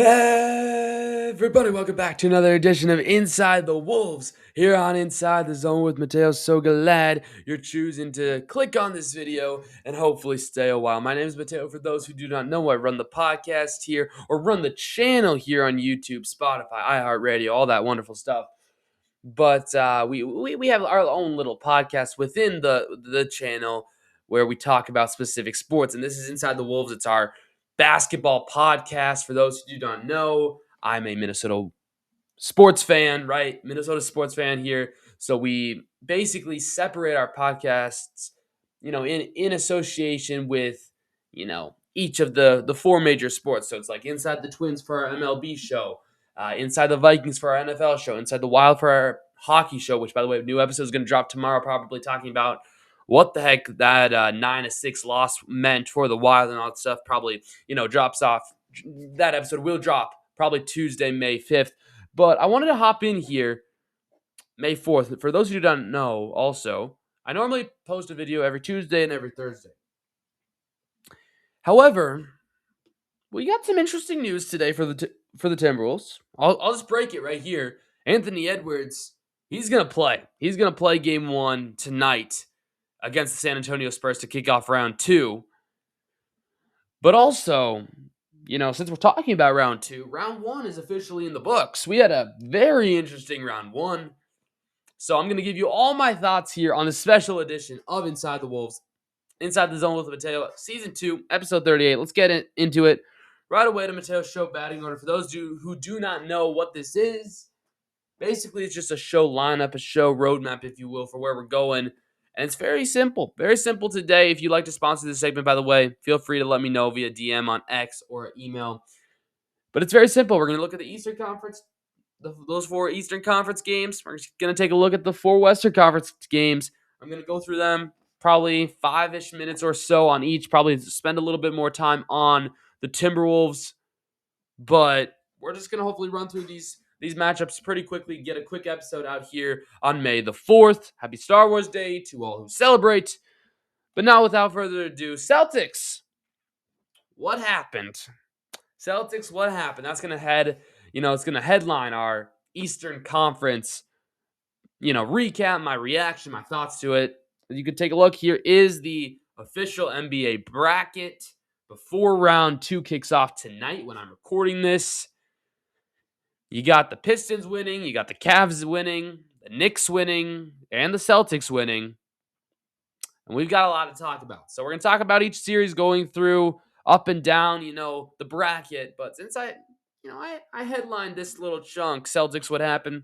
Everybody, welcome back to another edition of Inside the Wolves here on Inside the Zone with Mateo. So glad you're choosing to click on this video and hopefully stay a while. My name is Mateo. For those who do not know, I run the podcast here or run the channel here on YouTube, Spotify, iHeartRadio, all that wonderful stuff. But we have our own little podcast within the channel where we talk about specific sports. And this is Inside the Wolves. It's our basketball podcast. For those who do not know, I'm a Minnesota sports fan, right? Minnesota sports fan here. So we basically separate our podcasts, in association with, each of the four major sports. So it's like Inside the Twins for our MLB show, Inside the Vikings for our NFL show, Inside the Wild for our hockey show, which, by the way, a new episode is going to drop tomorrow, probably talking about what the heck that 9-6 loss meant for the Wild and all that stuff. Probably, drops off. That episode will drop probably Tuesday, May 5th. But I wanted to hop in here May 4th. For those of you who don't know, also, I normally post a video every Tuesday and every Thursday. However, we got some interesting news today for the Timberwolves. I'll just break it right here. Anthony Edwards, he's going to play. He's going to play game 1 tonight against the San Antonio Spurs to kick off round 2. But also, since we're talking about round 2, round 1 is officially in the books. We had a very interesting round 1. So I'm going to give you all my thoughts here on the special edition of Inside the Wolves, Inside the Zone with Mateo, Season 2, Episode 38. Let's get into it right away to Mateo's show batting order. For those who do not know what this is, basically it's just a show lineup, a show roadmap, if you will, for where we're going. And it's very simple. Very simple today. If you'd like to sponsor this segment, by the way, feel free to let me know via DM on X or email. But it's very simple. We're going to look at the Eastern Conference, those 4 Eastern Conference games. We're going to take a look at the 4 Western Conference games. I'm going to go through them probably 5-ish minutes or so on each. Probably spend a little bit more time on the Timberwolves. But we're just going to hopefully run through these matchups pretty quickly, get a quick episode out here on May the 4th. Happy Star Wars Day to all who celebrate. But now, without further ado, Celtics. What happened? Celtics, what happened? That's going to it's going to headline our Eastern Conference, recap, my reaction, my thoughts to it. You could take a look. Here is the official NBA bracket before round 2 kicks off tonight when I'm recording this. You got the Pistons winning, you got the Cavs winning, the Knicks winning, and the Celtics winning. And we've got a lot to talk about. So we're going to talk about each series going through up and down, the bracket. But since I headlined this little chunk, Celtics, what happened?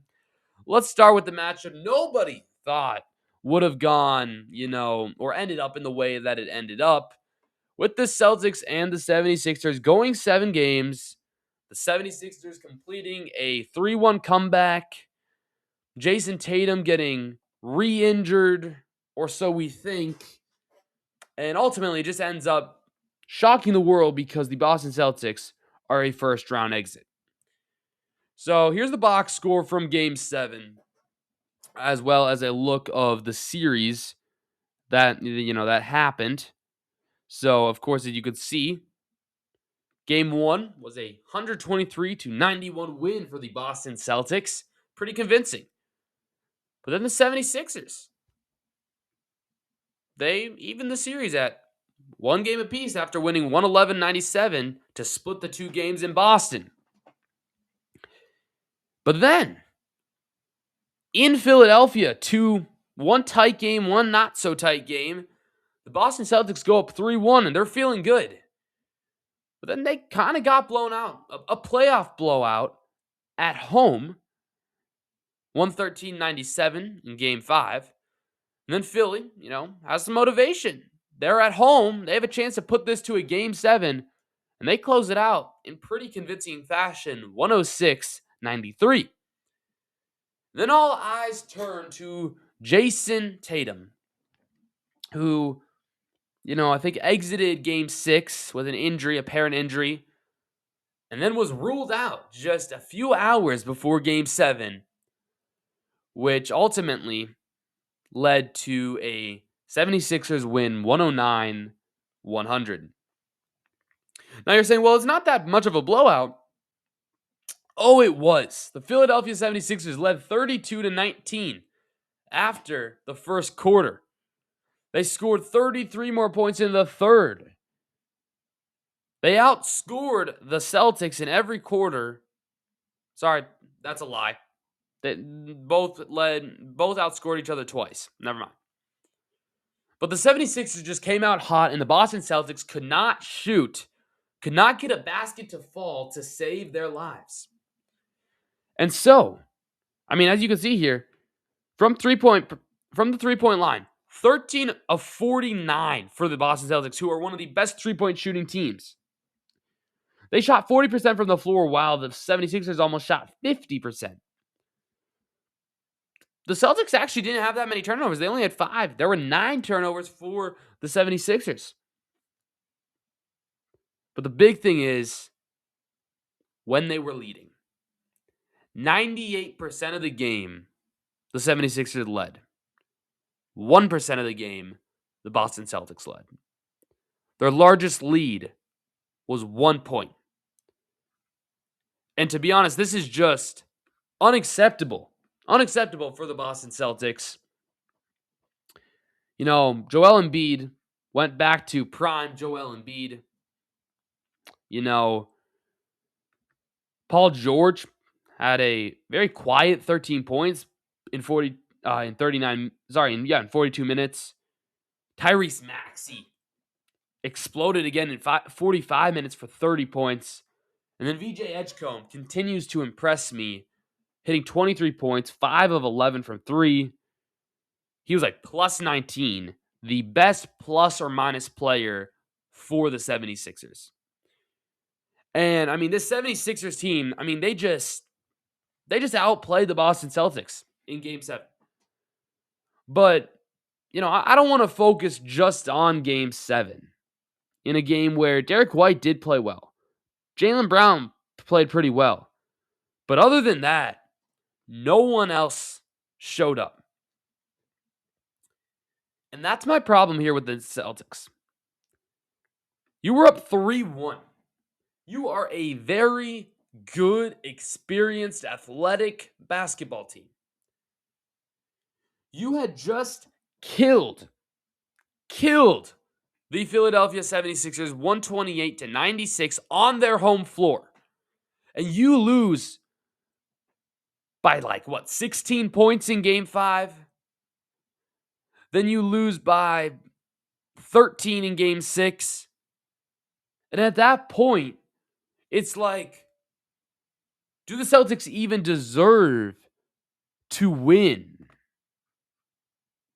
Let's start with the matchup nobody thought would have gone, or ended up in the way that it ended up. With the Celtics and the 76ers going 7 games, the 76ers completing a 3-1 comeback. Jason Tatum getting re-injured, or so we think. And ultimately, it just ends up shocking the world because the Boston Celtics are a first-round exit. So here's the box score from Game 7, as well as a look of the series that happened. So, of course, as you could see, Game 1 was a 123-91 win for the Boston Celtics. Pretty convincing. But then the 76ers, they evened the series at 1 game apiece after winning 111-97 to split the 2 games in Boston. But then, in Philadelphia, one tight game, one not so tight game, the Boston Celtics go up 3-1 and they're feeling good. But then they kind of got blown out. A playoff blowout at home. 113-97 in Game 5. And then Philly, has some motivation. They're at home. They have a chance to put this to a Game 7. And they close it out in pretty convincing fashion. 106-93. Then all eyes turn to Jason Tatum, who, I think exited Game 6 with an injury, apparent injury, and then was ruled out just a few hours before Game 7, which ultimately led to a 76ers win 109-100. Now you're saying, well, it's not that much of a blowout. Oh, it was. The Philadelphia 76ers led 32-19 after the first quarter. They scored 33 more points in the third. They outscored the Celtics in every quarter. Sorry, that's a lie. They both outscored each other twice. Never mind. But the 76ers just came out hot, and the Boston Celtics could not shoot, could not get a basket to fall to save their lives. And so, as you can see here, from the 3-point line, 13 of 49 for the Boston Celtics, who are one of the best 3-point shooting teams. They shot 40% from the floor, while the 76ers almost shot 50%. The Celtics actually didn't have that many turnovers. They only had 5. There were 9 turnovers for the 76ers. But the big thing is when they were leading. 98% of the game, the 76ers led. 1% of the game, the Boston Celtics led. Their largest lead was 1 point. And to be honest, this is just unacceptable. Unacceptable for the Boston Celtics. Joel Embiid went back to prime Joel Embiid. Paul George had a very quiet 13 points in 42 minutes. Tyrese Maxey exploded again in 45 minutes for 30 points. And then VJ Edgecombe continues to impress me, hitting 23 points, 5 of 11 from 3. He was like plus 19, the best plus or minus player for the 76ers. And, this 76ers team, they just outplayed the Boston Celtics in Game 7. But, I don't want to focus just on Game 7 in a game where Derek White did play well. Jaylen Brown played pretty well. But other than that, no one else showed up. And that's my problem here with the Celtics. You were up 3-1. You are a very good, experienced, athletic basketball team. You had just killed the Philadelphia 76ers 128-96 on their home floor. And you lose by 16 points in Game 5? Then you lose by 13 in Game 6. And at that point, it's like, do the Celtics even deserve to win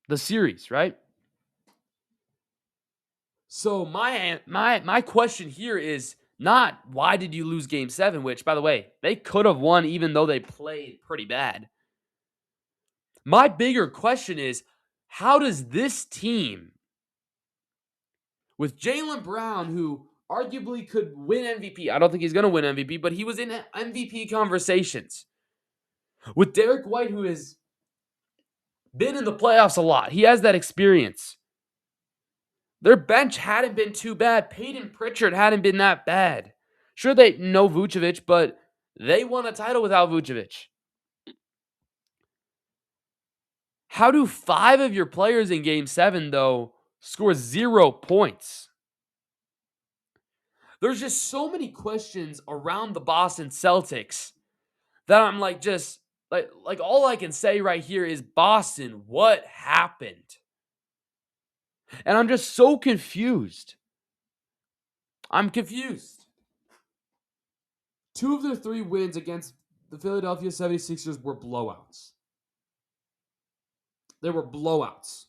the series, right? So my question here is not why did you lose Game 7, which, by the way, they could have won even though they played pretty bad. My bigger question is, how does this team, with Jaylen Brown, who arguably could win MVP, I don't think he's going to win MVP, but he was in MVP conversations, with Derek White, who has been in the playoffs a lot, he has that experience. Their bench hadn't been too bad. Peyton Pritchard hadn't been that bad. Sure, they know Vucevic, but they won a title without Vucevic. How do 5 of your players in Game 7, though, score 0 points? There's just so many questions around the Boston Celtics that I'm like all I can say right here is, Boston, what happened? And I'm just so confused. I'm confused. 2 of their 3 wins against the Philadelphia 76ers were blowouts. They were blowouts.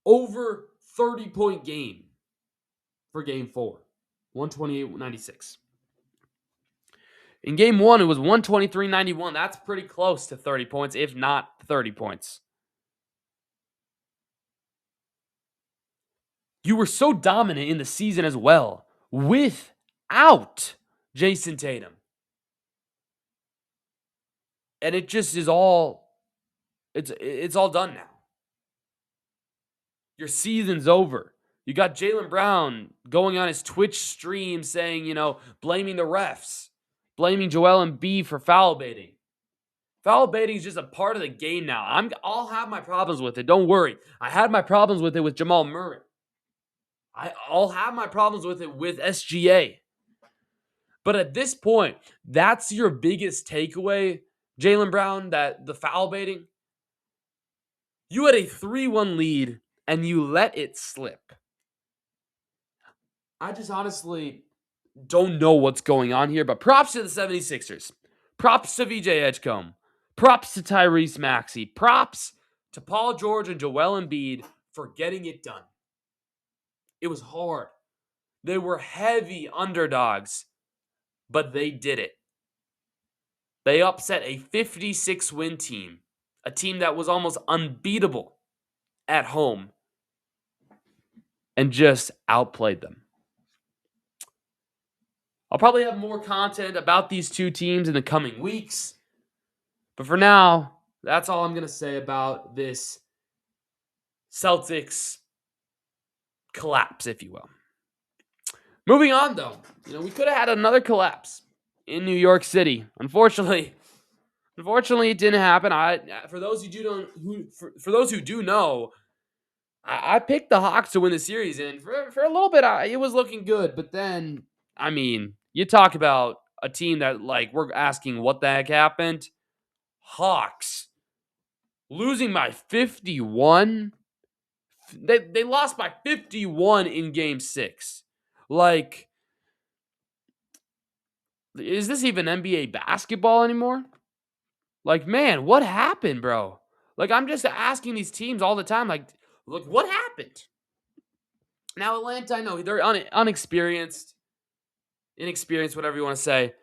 Over 30-point game for Game 4. 128-96. In Game 1, it was 123-91. That's pretty close to 30 points, if not 30 points. You were so dominant in the season as well, without Jason Tatum. And it just is all, it's all done now. Your season's over. You got Jaylen Brown going on his Twitch stream saying, blaming the refs, blaming Joel Embiid for foul baiting. Foul baiting is just a part of the game now. I'll have my problems with it. Don't worry. I had my problems with it with Jamal Murray. I'll have my problems with it with SGA. But at this point, that's your biggest takeaway, Jaylen Brown, that the foul baiting. You had a 3-1 lead and you let it slip. I just honestly don't know what's going on here, but props to the 76ers. Props to VJ Edgecombe. Props to Tyrese Maxey. Props to Paul George and Joel Embiid for getting it done. It was hard. They were heavy underdogs, but they did it. They upset a 56-win team, a team that was almost unbeatable at home, and just outplayed them. I'll probably have more content about these two teams in the coming weeks. But for now, that's all I'm going to say about this Celtics collapse, if you will. Moving on, though. We could have had another collapse in New York City. Unfortunately, it didn't happen. For those who do know, I picked the Hawks to win the series, and for a little bit, it was looking good. But then, you talk about a team that, we're asking what the heck happened. Hawks losing by 51. They lost by 51 in Game 6. Is this even NBA basketball anymore? Man, what happened, bro? I'm just asking these teams all the time, look, what happened? Now, Atlanta, I know they're inexperienced, whatever you want to say.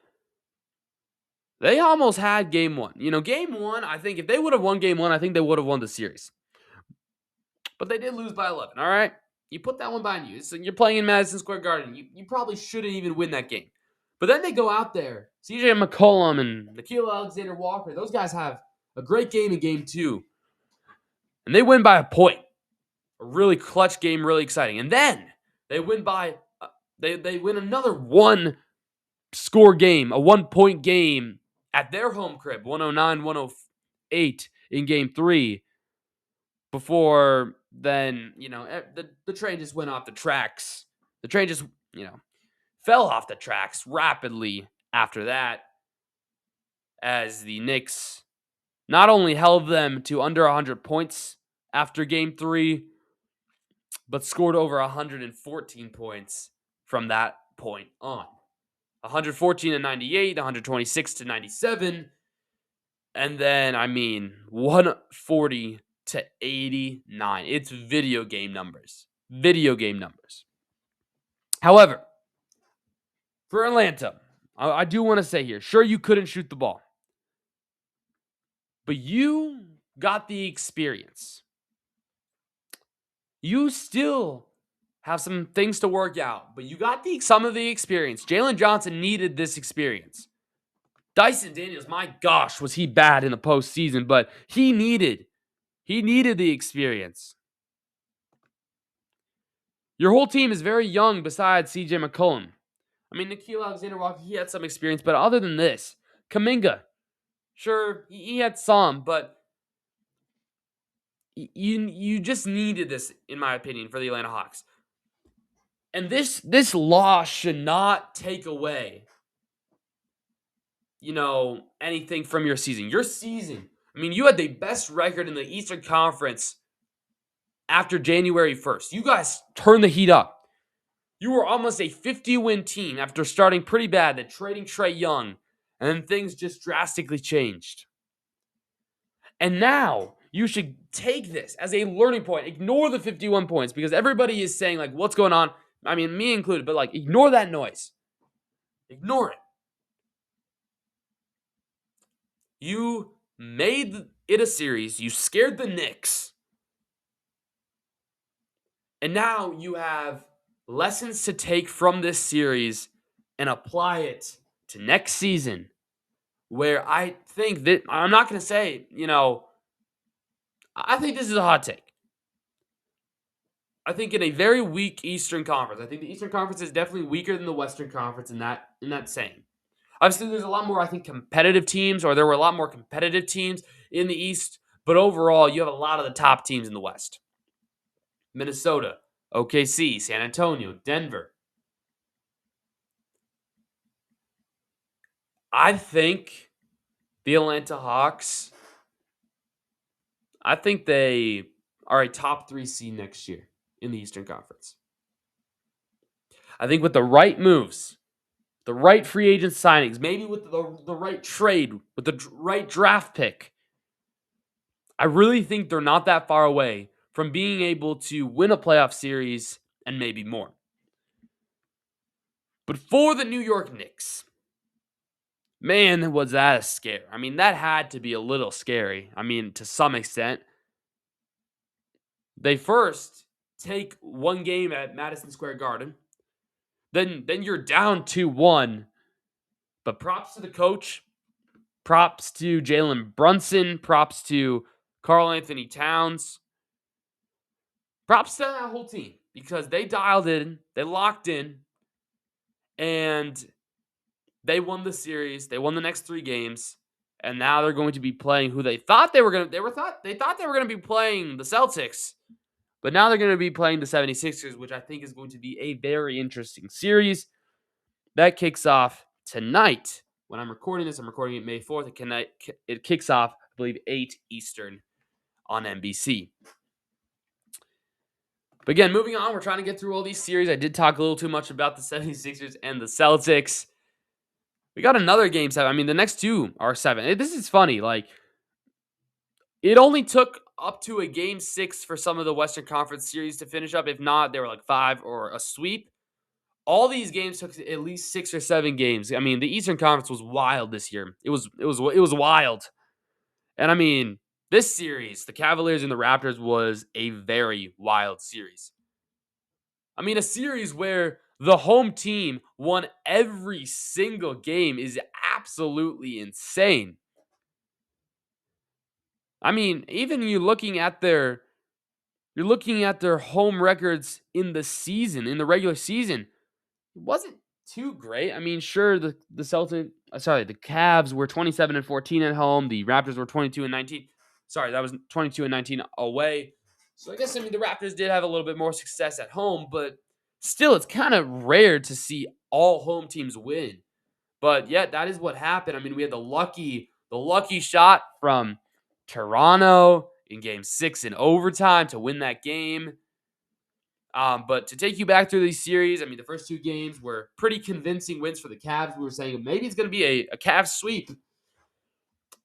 They almost had Game 1. Game 1, I think if they would have won Game 1, I think they would have won the series. But they did lose by 11, all right? You put that one behind you. So you're playing in Madison Square Garden. You probably shouldn't even win that game. But then they go out there. CJ McCollum and Nickeil Alexander-Walker, those guys have a great game in Game 2. And they win by a point. A really clutch game, really exciting. And then they win by they win another one-score game, a one-point game at their home crib, 109-108 in Game 3. Before then, the train just went off the tracks. The train just, fell off the tracks rapidly after that, as the Knicks not only held them to under 100 points after Game 3, but scored over 114 points from that point on. 114-98, 126-97, and then, 140-89. It's video game numbers. However, for Atlanta, I do want to say here, sure, you couldn't shoot the ball, but you got the experience. You still have some things to work out, but you got some of the experience. Jalen Johnson needed this experience. Dyson Daniels, my gosh, was he bad in the postseason, but he needed the experience. Your whole team is very young besides CJ McCollum. Nickeil Alexander-Walker, he had some experience, but other than this, Kuminga, sure, he had some, but you just needed this, in my opinion, for the Atlanta Hawks. And this loss should not take away, anything from your season. Your season, you had the best record in the Eastern Conference after January 1st. You guys turned the heat up. You were almost a 50-win team after starting pretty bad, then trading Trae Young, and then things just drastically changed. And now you should take this as a learning point. Ignore the 51 points because everybody is saying, what's going on? Me included, but ignore that noise. Ignore it. You made it a series. You scared the Knicks. And now you have lessons to take from this series and apply it to next season, where I think that, I'm not going to say, I think this is a hot take. I think in a very weak Eastern Conference. I think the Eastern Conference is definitely weaker than the Western Conference in that saying. Obviously, there's a lot more, I think, competitive teams, or there were a lot more competitive teams in the East, but overall, you have a lot of the top teams in the West. Minnesota, OKC, San Antonio, Denver. I think the Atlanta Hawks, I think they are a top 3 seed next year in the Eastern Conference. I think with the right moves, the right free agent signings, maybe with the right trade, with the right draft pick, I really think they're not that far away from being able to win a playoff series and maybe more. But for the New York Knicks, man, was that a scare. I mean, that had to be a little scary. I mean, to some extent. They first take one game at Madison Square Garden. Then you're down 2-1. But props to the coach. Props to Jalen Brunson. Props to Karl Anthony Towns. Props to that whole team because they dialed in, they locked in, and they won the series. They won the next 3 games, and now they're going to be playing who they thought they were going to. They thought they were going to be playing the Celtics, but now they're going to be playing the 76ers, which I think is going to be a very interesting series. That kicks off tonight. When I'm recording this, I'm recording it May 4th. It kicks off, I believe, 8 Eastern on NBC. But again, moving on, we're trying to get through all these series. I did talk a little too much about the 76ers and the Celtics. We got another game 7. I mean, the next 2 are 7. This is funny. Like, it only took up to a game 6 for some of the Western Conference series to finish up. If not, they were like 5 or a sweep. All these games took at least 6 or 7 games. I mean, the Eastern Conference was wild this year. It was wild. And I mean, this series, the Cavaliers and the Raptors, was a very wild series. I mean, a series where the home team won every single game is absolutely insane. I mean, even you're looking at their home records in the season, in the regular season, it wasn't too great. I mean, sure, the Cavs were 27-14 at home. The Raptors were 22-19. Sorry, that was 22-19 away. So I guess the Raptors did have a little bit more success at home, but still, it's kind of rare to see all home teams win. But yeah, that is what happened. I mean, we had the lucky shot from Toronto in Game 6 in overtime to win that game. But to take you back through these series, I mean, the first 2 games were pretty convincing wins for the Cavs. We were saying maybe it's going to be a Cavs sweep.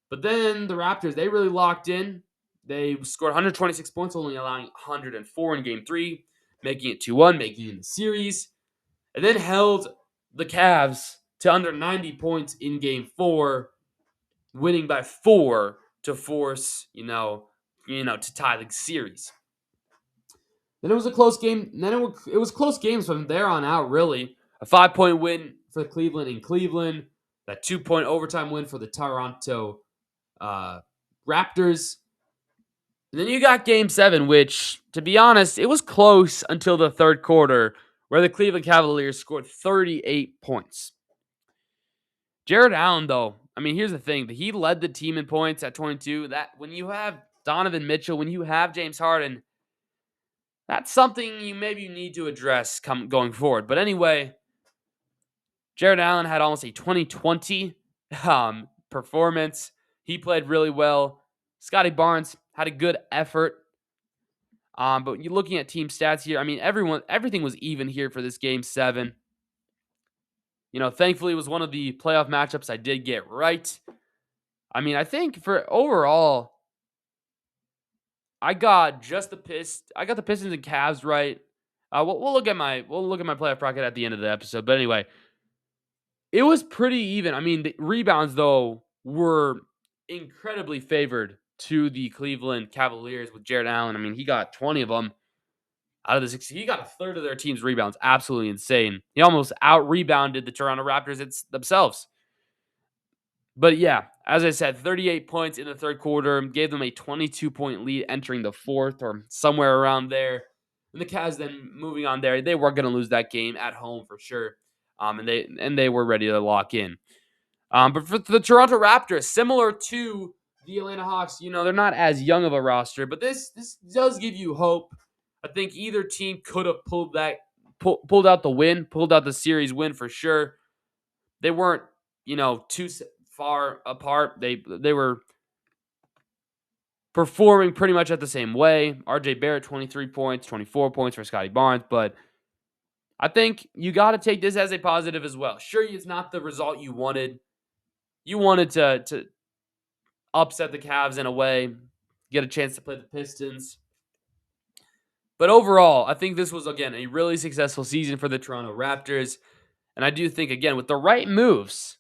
But then the Raptors, they really locked in. They scored 126 points, only allowing 104 in Game 3, making it 2-1, making it in the series. And then held the Cavs to under 90 points in Game 4, winning by 4 to force, to tie the series. Then it was a close game. Then it was close games from there on out, really. A 5-point win for Cleveland in Cleveland. That 2-point overtime win for the Toronto Raptors. And then you got Game 7, which, to be honest, it was close until the third quarter, where the Cleveland Cavaliers scored 38 points. Jared Allen, though, I mean, here's the thing. He led the team in points at 22. That when you have Donovan Mitchell, when you have James Harden, that's something you maybe need to address going forward. But anyway, Jared Allen had almost a 2020 performance. He played really well. Scotty Barnes had a good effort. But you're looking at team stats here. I mean, everything was even here for this Game 7. Thankfully, it was one of the playoff matchups I did get right. I mean, I think for overall, I got the Pistons and Cavs right. We'll look at my playoff bracket at the end of the episode. But anyway, it was pretty even. I mean, the rebounds though were incredibly favored to the Cleveland Cavaliers with Jared Allen. I mean, he got 20 of them out of the 60. He got a third of their team's rebounds. Absolutely insane. He almost out-rebounded the Toronto Raptors themselves. But yeah, as I said, 38 points in the third quarter, gave them a 22-point lead entering the fourth or somewhere around there. And the Cavs then moving on there, they were going to lose that game at home for sure. And they were ready to lock in. But for the Toronto Raptors, similar to the Atlanta Hawks, they're not as young of a roster, but this does give you hope. I think either team could have pulled out the win, pulled out the series win for sure. They weren't, too far apart. They were performing pretty much at the same way. RJ Barrett, 23 points, 24 points for Scotty Barnes, but I think you got to take this as a positive as well. Sure, it's not the result you wanted. You wanted to upset the Cavs in a way, get a chance to play the Pistons. But overall, I think this was, again, a really successful season for the Toronto Raptors. And I do think, again, with the right moves,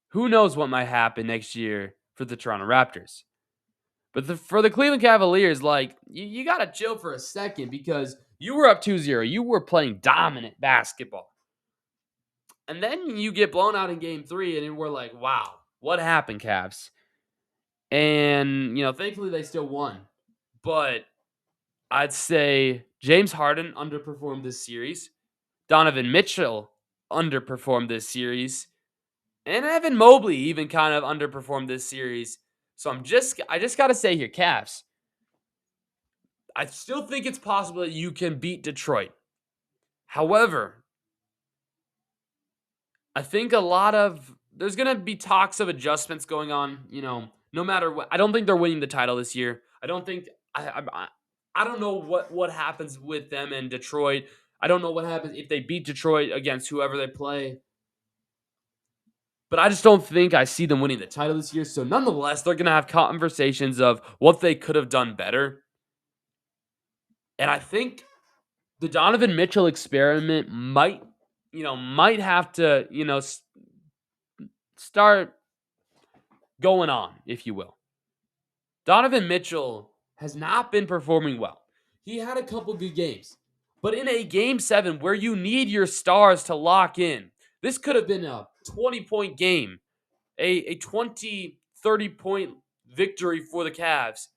who knows what might happen next year for the Toronto Raptors. But for the Cleveland Cavaliers, you got to chill for a second because you were up 2-0. You were playing dominant basketball. And then you get blown out in Game 3, and we're like, wow, what happened, Cavs? And, thankfully they still won. But I'd say James Harden underperformed this series. Donovan Mitchell underperformed this series. And Evan Mobley even kind of underperformed this series. So I just got to say here, Cavs, I still think it's possible that you can beat Detroit. However, I think there's going to be talks of adjustments going on, no matter what. I don't think they're winning the title this year. I don't think, I don't know what happens with them in Detroit. I don't know what happens if they beat Detroit against whoever they play. But I just don't think I see them winning the title this year. So nonetheless, they're going to have conversations of what they could have done better. And I think the Donovan Mitchell experiment might have to, start going on, if you will. Donovan Mitchell has not been performing well. He had a couple good games. But in a Game 7 where you need your stars to lock in, this could have been a 20-point game, a 20, 30-point victory for the Cavs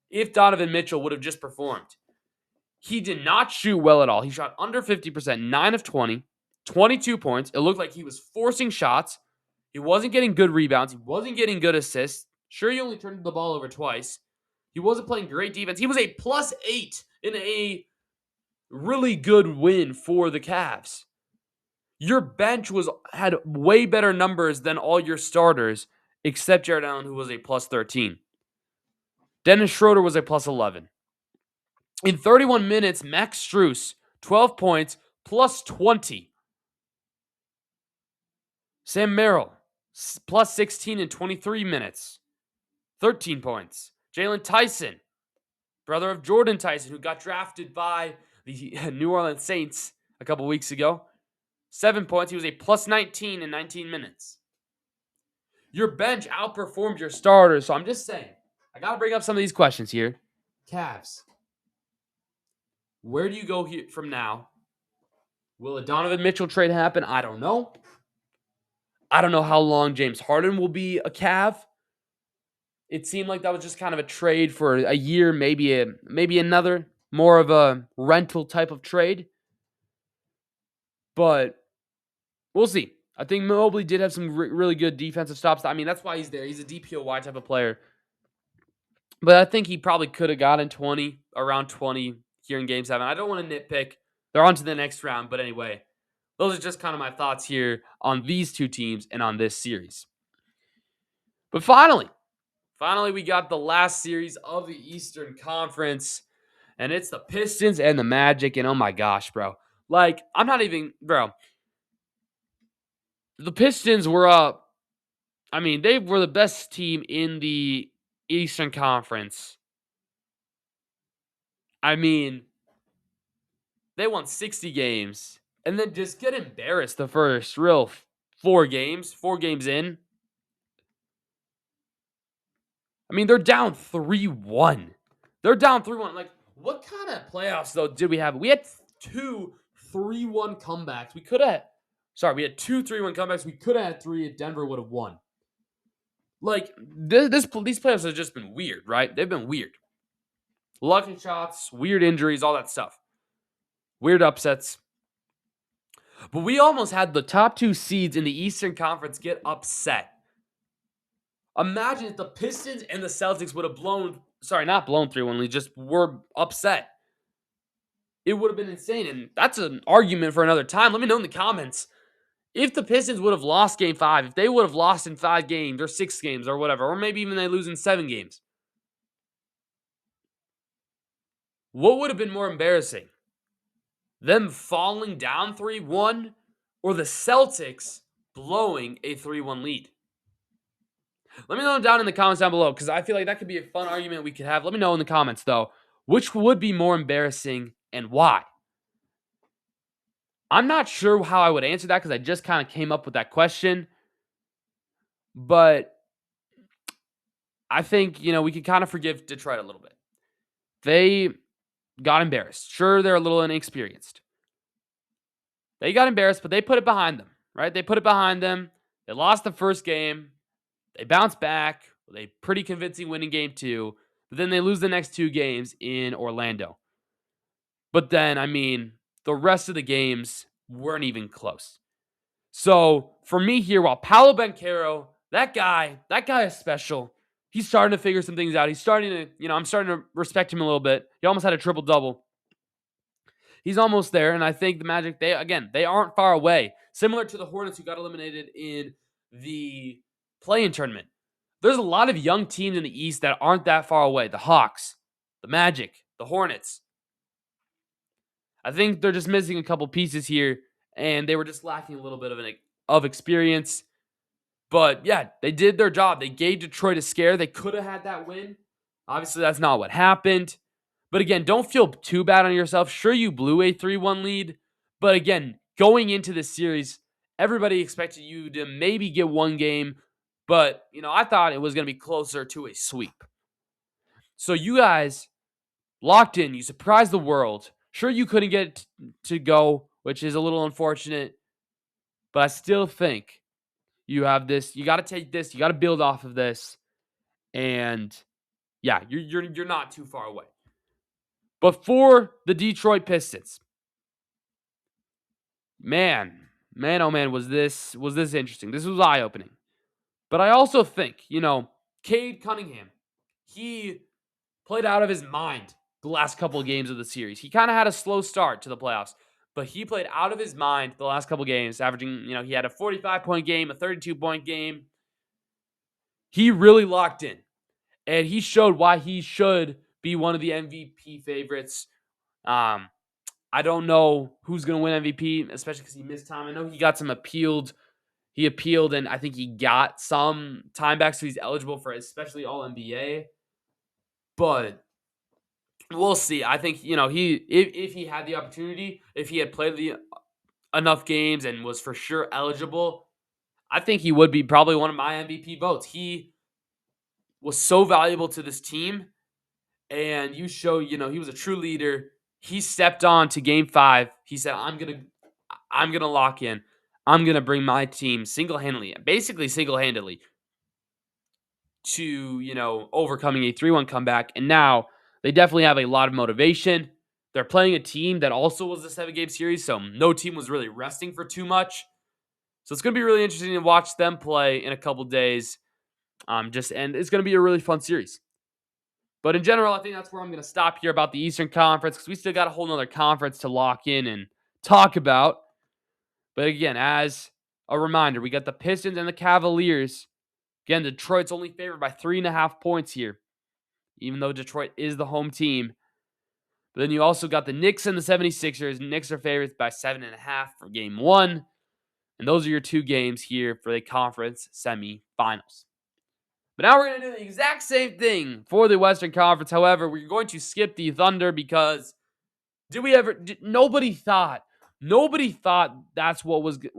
if Donovan Mitchell would have just performed. He did not shoot well at all. He shot under 50%, 9 of 20, 22 points. It looked like he was forcing shots. He wasn't getting good rebounds. He wasn't getting good assists. Sure, he only turned the ball over twice. He wasn't playing great defense. He was a +8 in a really good win for the Cavs. Your bench had way better numbers than all your starters, except Jared Allen, who was a +13. Dennis Schroeder was a +11. In 31 minutes, Max Strus, 12 points, +20. Sam Merrill, +16 in 23 minutes, 13 points. Jalen Tyson, brother of Jordan Tyson, who got drafted by the New Orleans Saints a couple weeks ago, 7 points. He was a +19 in 19 minutes. Your bench outperformed your starters, so I'm just saying, I got to bring up some of these questions here. Cavs, where do you go here from now? Will a Donovan Mitchell trade happen? I don't know. I don't know how long James Harden will be a Cav. It seemed like that was just kind of a trade for a year, maybe another, more of a rental type of trade. But we'll see. I think Mobley did have some really good defensive stops. I mean, that's why he's there. He's a DPOY type of player. But I think he probably could have gotten around 20 here in Game 7. I don't want to nitpick. They're on to the next round. But anyway, those are just kind of my thoughts here on these two teams and on this series. But finally, we got the last series of the Eastern Conference. And it's the Pistons and the Magic. And oh my gosh, bro. I'm not even, bro. The Pistons were up. I mean, they were the best team in the Eastern Conference. I mean, they won 60 games and then just get embarrassed the first real 4 games in. I mean, they're down 3-1. What kind of playoffs, though, did we have? We had 2 3-1 comebacks. We had 2 3-1 comebacks. We could have had 3 if Denver would have won. These playoffs have just been weird, right? They've been weird. lucky shots, weird injuries, all that stuff. Weird upsets. But we almost had the top 2 seeds in the Eastern Conference get upset. Imagine if the Pistons and the Celtics would have not blown 3-1 lead, just were upset. It would have been insane, and that's an argument for another time. Let me know in the comments. If the Pistons would have lost Game 5, if they would have lost in 5 games or 6 games or whatever, or maybe even they lose in 7 games, what would have been more embarrassing? Them falling down 3-1 or the Celtics blowing a 3-1 lead? Let me know down in the comments down below because I feel like that could be a fun argument we could have. Let me know in the comments, though, which would be more embarrassing and why? I'm not sure how I would answer that because I just kind of came up with that question. But I think, we could kind of forgive Detroit a little bit. They got embarrassed. Sure, they're a little inexperienced. They got embarrassed, but they put it behind them, right? They put it behind them. They lost the first game. They bounced back. They pretty convincing winning game 2. But then they lose the next 2 games in Orlando. But then, the rest of the games weren't even close. So, for me here, while Paolo Banchero, that guy is special. He's starting to figure some things out. He's starting to, I'm starting to respect him a little bit. He almost had a triple-double. He's almost there, and I think the Magic, they aren't far away. Similar to the Hornets who got eliminated in the play-in tournament. There's a lot of young teams in the East that aren't that far away. The Hawks, the Magic, the Hornets. I think they're just missing a couple pieces here, and they were just lacking a little bit of experience. But yeah, they did their job. They gave Detroit a scare. They could have had that win. Obviously, that's not what happened. But again, don't feel too bad on yourself. Sure, you blew a 3-1 lead. But again, going into this series, everybody expected you to maybe get one game. But, I thought it was going to be closer to a sweep. So you guys locked in. You surprised the world. Sure, you couldn't get it to go, which is a little unfortunate. But I still think you have this. You got to take this. You got to build off of this. And yeah, you're not too far away. But for the Detroit Pistons, man, oh man, was this interesting. This was eye-opening. But I also think, Cade Cunningham, he played out of his mind the last couple of games of the series. He kind of had a slow start to the playoffs, but he played out of his mind the last couple of games, averaging, he had a 45-point game, a 32-point game. He really locked in, and he showed why he should be one of the MVP favorites. I don't know who's going to win MVP, especially because he missed time. I know he got some appealed. He appealed, and I think he got some time back, so he's eligible for especially All-NBA. But we'll see. I think, if he had the opportunity, if he had played enough games and was for sure eligible, I think he would be probably one of my MVP votes. He was so valuable to this team, and he was a true leader. He stepped on to Game 5. He said, I'm gonna lock in. I'm gonna bring my team basically single-handedly to, overcoming a 3-1 comeback. And now they definitely have a lot of motivation. They're playing a team that also was a 7-game series, so no team was really resting for too much. So it's going to be really interesting to watch them play in a couple days. And it's going to be a really fun series. But in general, I think that's where I'm going to stop here about the Eastern Conference because we still got a whole nother conference to lock in and talk about. But again, as a reminder, we got the Pistons and the Cavaliers. Again, Detroit's only favored by 3.5 points here, even though Detroit is the home team. But then you also got the Knicks and the 76ers. Knicks are favorites by 7.5 for Game 1. And those are your 2 games here for the conference semifinals. But now we're going to do the exact same thing for the Western Conference. However, we're going to skip the Thunder because nobody thought that's what was going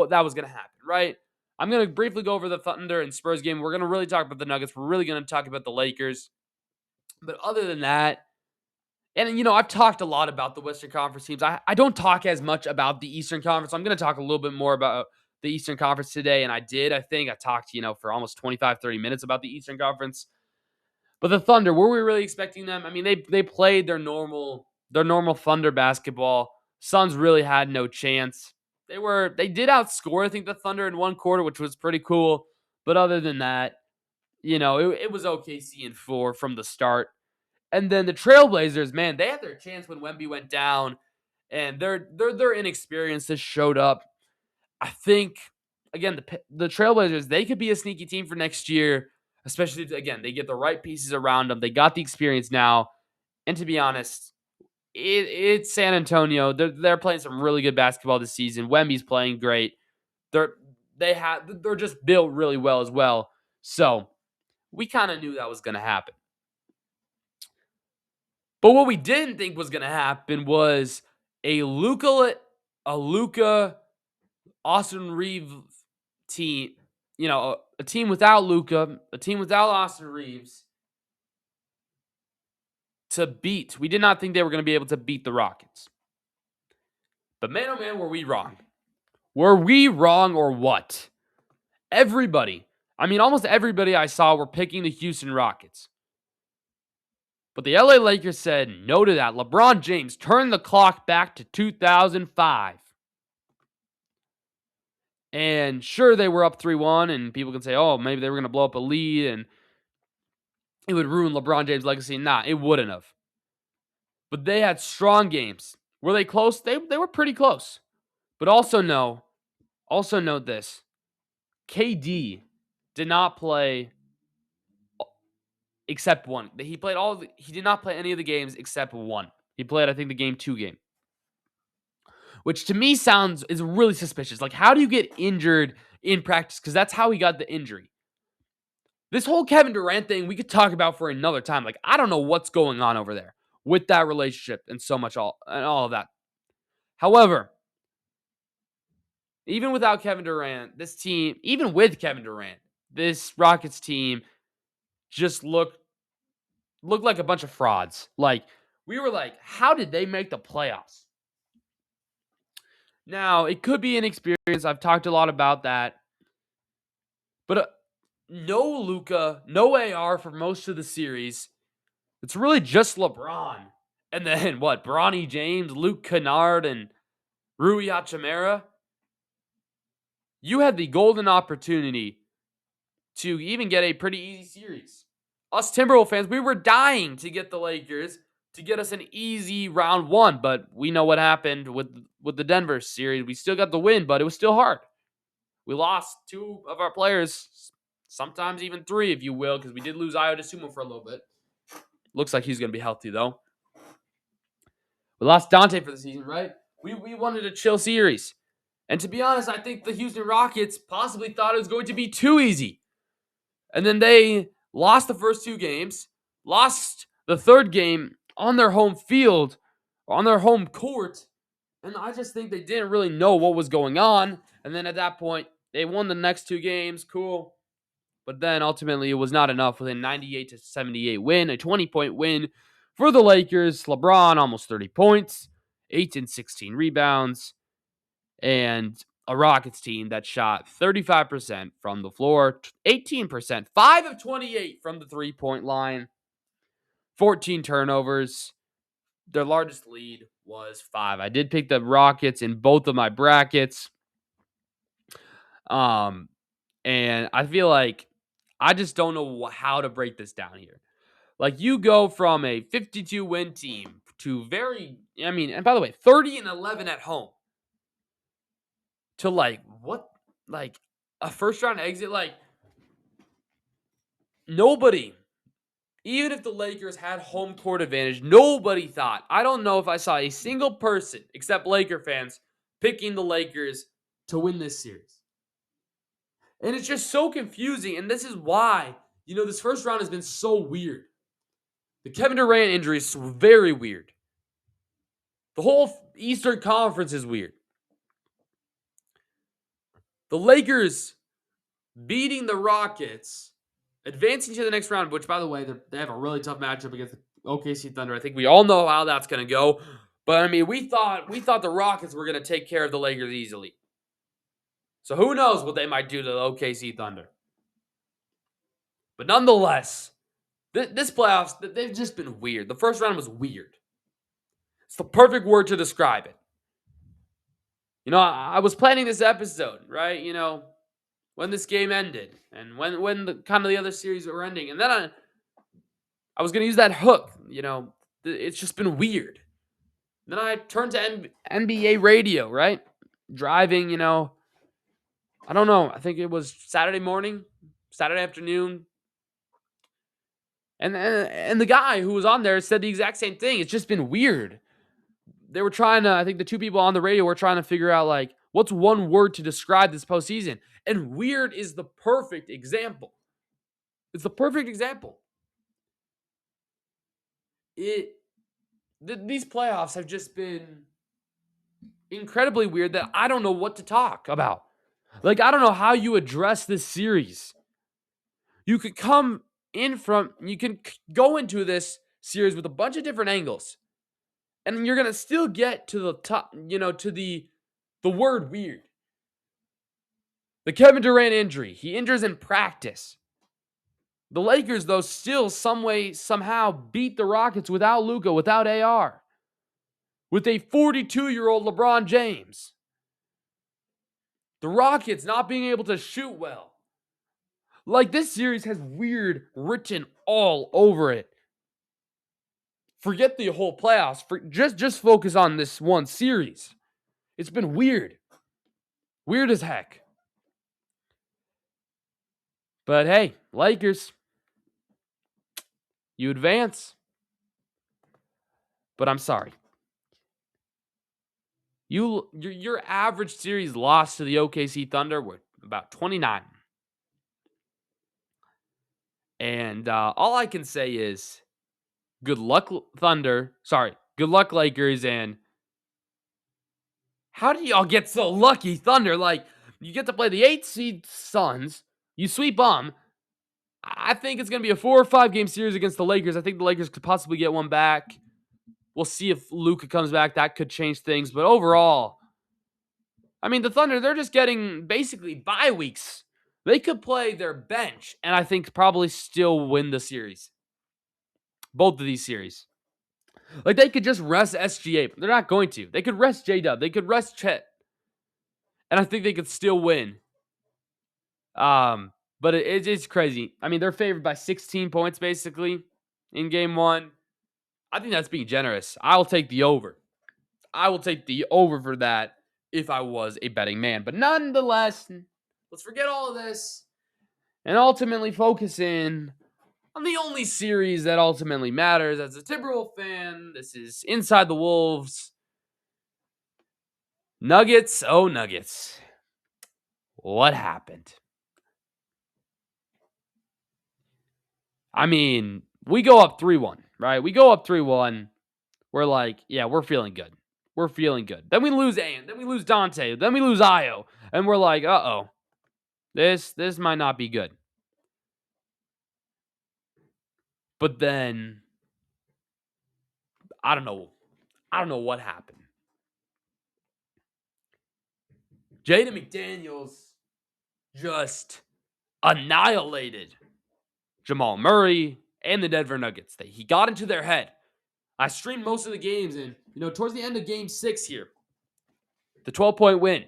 to happen, right? I'm going to briefly go over the Thunder and Spurs game. We're going to really talk about the Nuggets. We're really going to talk about the Lakers. But other than that, and, I've talked a lot about the Western Conference teams. I don't talk as much about the Eastern Conference. I'm going to talk a little bit more about the Eastern Conference today, and I talked, for almost 25, 30 minutes about the Eastern Conference. But the Thunder, were we really expecting them? I mean, they played their normal Thunder basketball. Suns really had no chance. They did outscore, I think, the Thunder in one quarter, which was pretty cool. But other than that, it was OKC in 4 from the start. And then the Trailblazers, man, they had their chance when Wemby went down, and their inexperience just showed up. I think again the Trailblazers, they could be a sneaky team for next year, especially if, again, they get the right pieces around them. They got the experience now, and to be honest, it's San Antonio. They're playing some really good basketball this season. Wemby's playing great. They're they're just built really well as well. So we kind of knew that was going to happen. But what we didn't think was going to happen was a Luka Austin Reeves team, a team without Luka, a team without Austin Reeves to beat. We did not think they were going to be able to beat the Rockets. But man, oh man, were we wrong. Were we wrong or what? Almost everybody I saw were picking the Houston Rockets. But the LA Lakers said no to that. LeBron James turned the clock back to 2005. And sure, they were up 3-1, and people can say, oh, maybe they were going to blow up a lead, and it would ruin LeBron James' legacy. Nah, it wouldn't have. But they had strong games. Were they close? They were pretty close. But also note this. KD did not play except one. He did not play any of the games except one. He played, I think, the game 2 game. Which to me is really suspicious. Like, how do you get injured in practice? Because that's how he got the injury. This whole Kevin Durant thing, we could talk about for another time. Like, I don't know what's going on over there with that relationship and all of that. However, even without Kevin Durant, even with Kevin Durant, this Rockets team just looked like a bunch of frauds. Like, we were like, how did they make the playoffs? Now, it could be an experience. I've talked a lot about that. But no Luka, no AR for most of the series. It's really just LeBron. And then what? Bronny James, Luke Kennard, and Rui Hachimura. You had the golden opportunity to even get a pretty easy series. Us Timberwolves fans, we were dying to get the Lakers to get us an easy round 1, but we know what happened with the Denver series. We still got the win, but it was still hard. We lost 2 of our players, sometimes even 3, if you will, because we did lose Ayo Dosunmu for a little bit. Looks like he's going to be healthy, though. We lost Dante for the season, right? We wanted a chill series. And to be honest, I think the Houston Rockets possibly thought it was going to be too easy. And then they lost the first 2 games, lost the third game on their home field, on their home court, and I just think they didn't really know what was going on. And then at that point, they won the next 2 games, cool. But then ultimately it was not enough with a 98-78 win, a 20-point win for the Lakers. LeBron almost 30 points, 8 and 16 rebounds, and a Rockets team that shot 35% from the floor, 18%, 5 of 28 from the 3-point line, 14 turnovers. Their largest lead was 5. I did pick the Rockets in both of my brackets. And I feel like I just don't know how to break this down here. Like, you go from a 52-win team to and by the way, 30-11 at home to a first-round exit. Like, nobody, even if the Lakers had home court advantage, nobody thought. I don't know if I saw a single person, except Laker fans, picking the Lakers to win this series. And it's just so confusing, and this is why, this first round has been so weird. The Kevin Durant injury is very weird. The whole Eastern Conference is weird. The Lakers beating the Rockets, advancing to the next round, which, by the way, they have a really tough matchup against the OKC Thunder. I think we all know how that's going to go. But, we thought the Rockets were going to take care of the Lakers easily. So who knows what they might do to the OKC Thunder. But nonetheless, This playoffs, they've just been weird. The first round was weird. It's the perfect word to describe it. I was planning this episode, right? When this game ended and when the kind of the other series were ending, and then I was gonna use that hook. It's just been weird. Then I turned to NBA radio, right? Driving, I don't know. I think it was Saturday morning, Saturday afternoon, and the guy who was on there said the exact same thing. It's just been weird. They were trying to, I think the two people on the radio were trying to figure out, like, what's one word to describe this postseason? And weird is the perfect example. It's the perfect example. These playoffs have just been incredibly weird that I don't know what to talk about. Like, I don't know how you address this series. You could you can go into this series with a bunch of different angles. And you're going to still get to the top, to the word weird. The Kevin Durant injury. He injures in practice. The Lakers, though, still somehow beat the Rockets without Luka, without AR. With a 42-year-old LeBron James. The Rockets not being able to shoot well. Like, this series has weird written all over it. Forget the whole playoffs. Just focus on this one series. It's been weird. Weird as heck. But hey, Lakers, you advance. But I'm sorry. Your average series loss to the OKC Thunder were about 29. And all I can say is good luck, Thunder. Sorry, good luck, Lakers. And how do y'all get so lucky, Thunder? Like, you get to play the 8th seed Suns. You sweep them. I think it's going to be a 4 or 5 game series against the Lakers. I think the Lakers could possibly get one back. We'll see if Luka comes back. That could change things. But overall, I mean, the Thunder, they're just getting basically bye weeks. They could play their bench and I think probably still win the series. Both of these series. Like, they could just rest SGA. But they're not going to. They could rest J-Dub. They could rest Chet. And I think they could still win. But it's crazy. I mean, they're favored by 16 points, basically, in game one. I think that's being generous. I'll take the over. I will take the over for that if I was a betting man. But nonetheless, let's forget all of this and ultimately focus in on the only series that ultimately matters. As a Timberwolves fan, this is Inside the Wolves. Nuggets, oh Nuggets. What happened? I mean, we go up 3-1, right? We go up 3-1. We're like, yeah, we're feeling good. We're feeling good. Then we lose Ayan. Then we lose Dante. Then we lose Io. And we're like, uh-oh. This might not be good. But then, I don't know what happened. Jaden McDaniels just annihilated Jamal Murray and the Denver Nuggets. He got into their head. I streamed most of the games, and towards the end of Game 6 here, the 12-point win.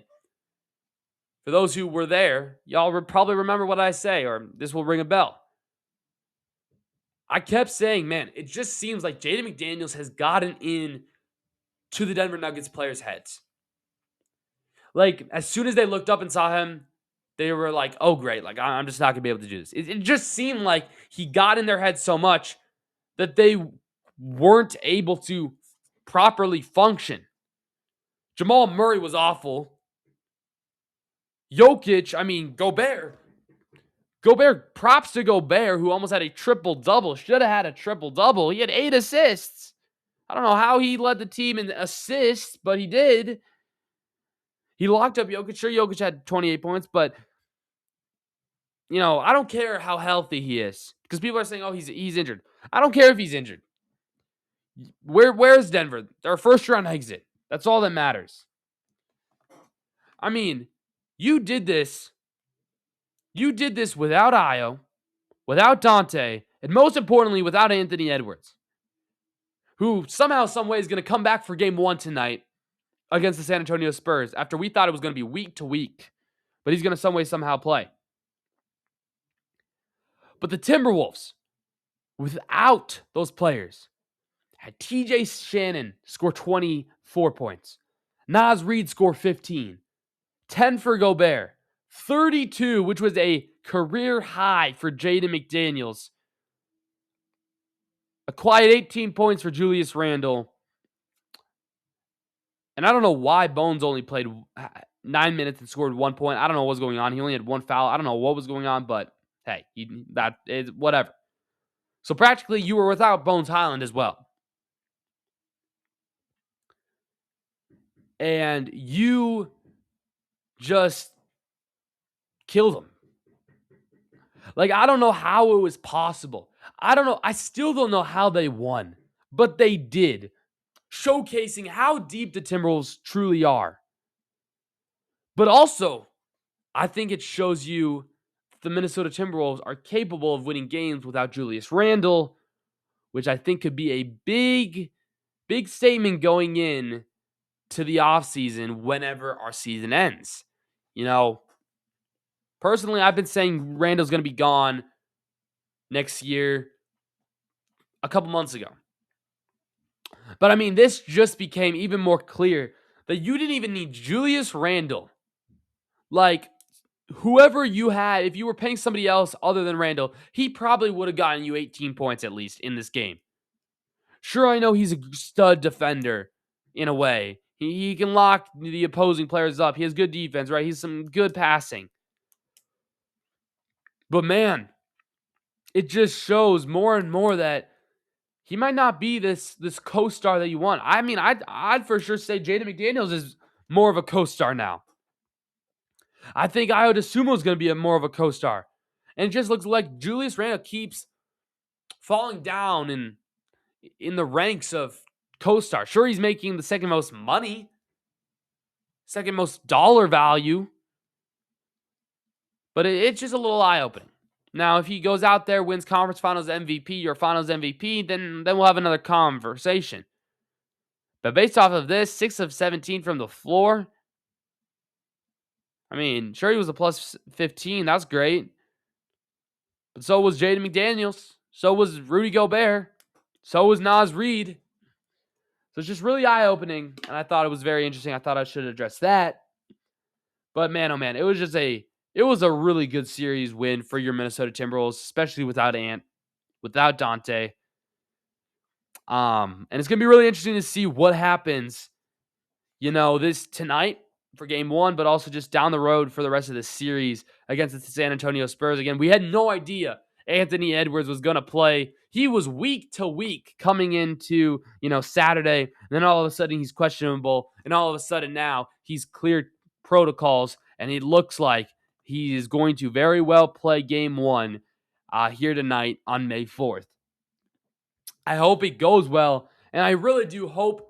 For those who were there, y'all probably remember what I say, or this will ring a bell. I kept saying, man, it just seems like Jaden McDaniels has gotten in to the Denver Nuggets players' heads. Like, as soon as they looked up and saw him, they were like, oh, great. Like, I'm just not going to be able to do this. It just seemed like he got in their heads so much that they weren't able to properly function. Jamal Murray was awful. Jokic, I mean, Gobert, props to Gobert, who almost had a triple-double. Should have had a triple-double. He had 8 assists. I don't know how he led the team in assists, but he did. He locked up Jokic. Sure, Jokic had 28 points, but, I don't care how healthy he is. Because people are saying, oh, he's injured. I don't care if he's injured. Where's Denver? Their first-round exit. That's all that matters. I mean, you did this without Io, without Dante, And most importantly, without Anthony Edwards, who somehow, some way is going to come back for game 1 tonight against the San Antonio Spurs after we thought it was going to be week to week. But he's going to some way, somehow play. But the Timberwolves, without those players, had TJ Shannon score 24 points. Naz Reid score 15. 10 for Gobert. 32, which was a career high for Jaden McDaniels. A quiet 18 points for Julius Randle. And I don't know why Bones only played 9 minutes and scored 1 point. I don't know what was going on. He only had 1 foul. I don't know what was going on, but hey, that is whatever. So practically you were without Bones Highland as well. And you just killed him. Like, I don't know how it was possible. I still don't know how they won, but they did, showcasing how deep the Timberwolves truly are. But also, I think it shows you the Minnesota Timberwolves are capable of winning games without Julius Randle, which I think could be a big statement going in to the offseason whenever our season ends. You know, personally, I've been saying Randle's going to be gone next year a couple months ago. But I mean, this just became even more clear that you didn't even need Julius Randle. Like, whoever you had, if you were paying somebody else other than Randle, he probably would have gotten you 18 points at least in this game. Sure, I know he's a stud defender in a way. He can lock the opposing players up. He has good defense, right? He's some good passing. But man, it just shows more and more that he might not be this co-star that you want. I mean, I'd for sure say Jaden McDaniels is more of a co-star now. I think Ayo DeSumo is going to be more of a co-star. And it just looks like Julius Randle keeps falling down in the ranks of co-star. Sure, he's making the second most money, second most dollar value, but it's just a little eye-opening. Now, if he goes out there, wins conference finals MVP or finals MVP, then we'll have another conversation. But based off of this, 6 of 17 from the floor, I mean, sure, he was a plus 15. That's great. But so was Jaden McDaniels. So was Rudy Gobert. So was Naz Reid. So it's just really eye-opening, and I thought it was very interesting. I thought I should address that. But man, oh man, it was a really good series win for your Minnesota Timberwolves, especially without Ant, without Dante. And it's going to be really interesting to see what happens, this tonight for game 1, but also just down the road for the rest of the series against the San Antonio Spurs. Again, we had no idea Anthony Edwards was going to play. He was week to week coming into, Saturday. And then all of a sudden he's questionable. And all of a sudden now he's cleared protocols. And it looks like he is going to very well play game 1 here tonight on May 4th. I hope it goes well. And I really do hope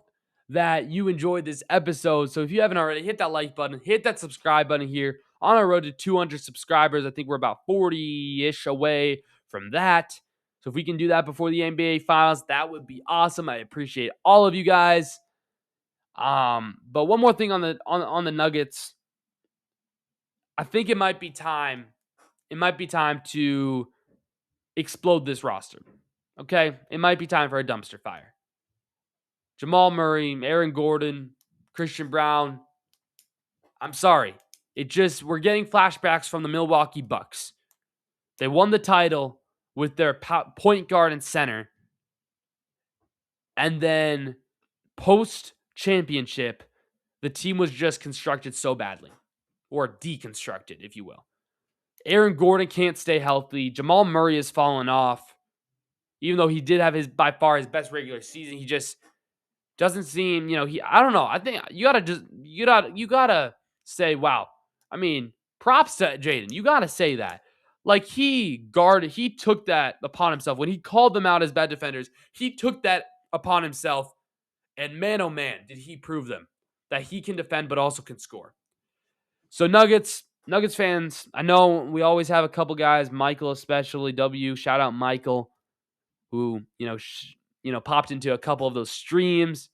that you enjoyed this episode. So if you haven't already, hit that like button, hit that subscribe button here. On our road to 200 subscribers, I think we're about 40-ish away from that. So if we can do that before the NBA Finals, that would be awesome. I appreciate all of you guys. But one more thing on the Nuggets. I think it might be time. It might be time to explode this roster. Okay? It might be time for a dumpster fire. Jamal Murray, Aaron Gordon, Christian Brown. I'm sorry. We're getting flashbacks from the Milwaukee Bucks. They won the title with their point guard and center. And then post-championship, the team was just constructed so badly. Or deconstructed, if you will. Aaron Gordon can't stay healthy. Jamal Murray has fallen off. Even though he did have by far his best regular season, he just doesn't seem, I don't know. I think you gotta say, wow. I mean, props to Jaden. You gotta say that. Like he took that upon himself. When he called them out as bad defenders, he took that upon himself. And man, oh man, did he prove them that he can defend but also can score. So Nuggets fans, I know we always have a couple guys, Michael especially, shout out Michael. who, popped into a couple of those streams.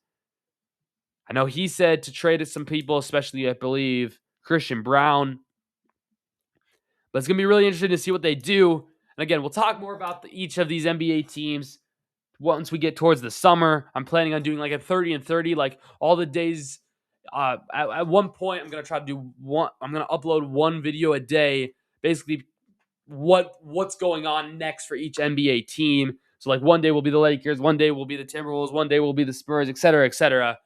I know he said to trade some people, especially, I believe, Christian Brown. But it's going to be really interesting to see what they do. And again, we'll talk more about each of these NBA teams once we get towards the summer. I'm planning on doing like a 30 and 30, like all the days. At one point, I'm going to try to do one. I'm going to upload one video a day, basically what's going on next for each NBA team. So like one day will be the Lakers, one day will be the Timberwolves, one day will be the Spurs, et cetera,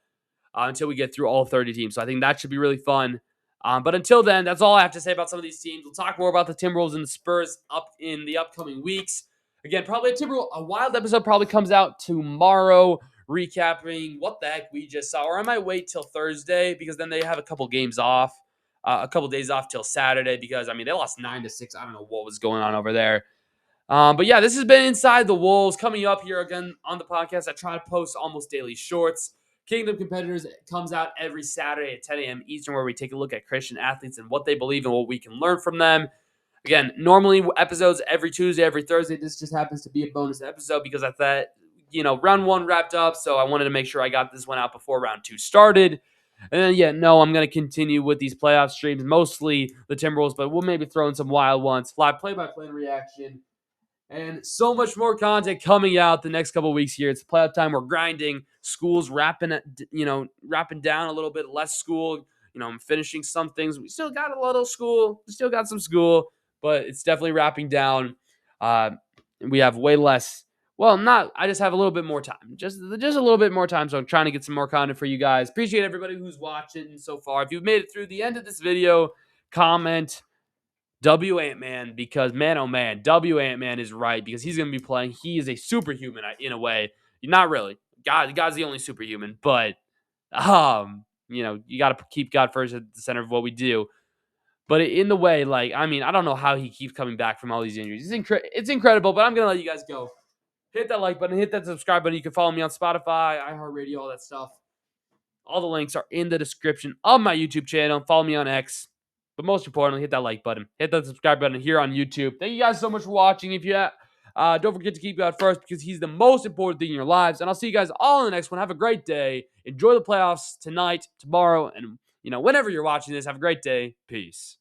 until we get through all 30 teams. So I think that should be really fun. But until then, that's all I have to say about some of these teams. We'll talk more about the Timberwolves and the Spurs up in the upcoming weeks. Again, probably a wild episode probably comes out tomorrow, recapping what the heck we just saw. Or I might wait till Thursday because then they have a couple games off, a couple days off till Saturday because, they lost 9-6. I don't know what was going on over there. But yeah, this has been Inside the Wolves. Coming up here again on the podcast, I try to post almost daily shorts. Kingdom Competitors comes out every Saturday at 10 a.m. Eastern, where we take a look at Christian athletes and what they believe and what we can learn from them. Again, normally episodes every Tuesday, every Thursday. This just happens to be a bonus episode because I thought, round one wrapped up, so I wanted to make sure I got this one out before round two started. And then, I'm going to continue with these playoff streams, mostly the Timberwolves, but we'll maybe throw in some wild ones, fly play-by-play reaction, and so much more content coming out the next couple of weeks here. It's playoff time. We're grinding. School's wrapping down a little bit. Less school. I'm finishing some things. We still got a little school. We still got some school, but it's definitely wrapping down. We have way less. Well, I just have a little bit more time. Just a little bit more time. So I'm trying to get some more content for you guys. Appreciate everybody who's watching so far. If you've made it through the end of this video, comment W Ant-Man, because man, oh man, W Ant-Man is right, because he's going to be playing. He is a superhuman in a way. Not really. God's the only superhuman, but you got to keep God first at the center of what we do. But in the way, I don't know how he keeps coming back from all these injuries. It's incredible, but I'm going to let you guys go. Hit that like button, hit that subscribe button. You can follow me on Spotify, iHeartRadio, all that stuff. All the links are in the description of my YouTube channel. Follow me on X. But most importantly, hit that like button. Hit that subscribe button here on YouTube. Thank you guys so much for watching. If you don't forget to keep God first, because he's the most important thing in your lives. And I'll see you guys all in the next one. Have a great day. Enjoy the playoffs tonight, tomorrow, and whenever you're watching this. Have a great day. Peace.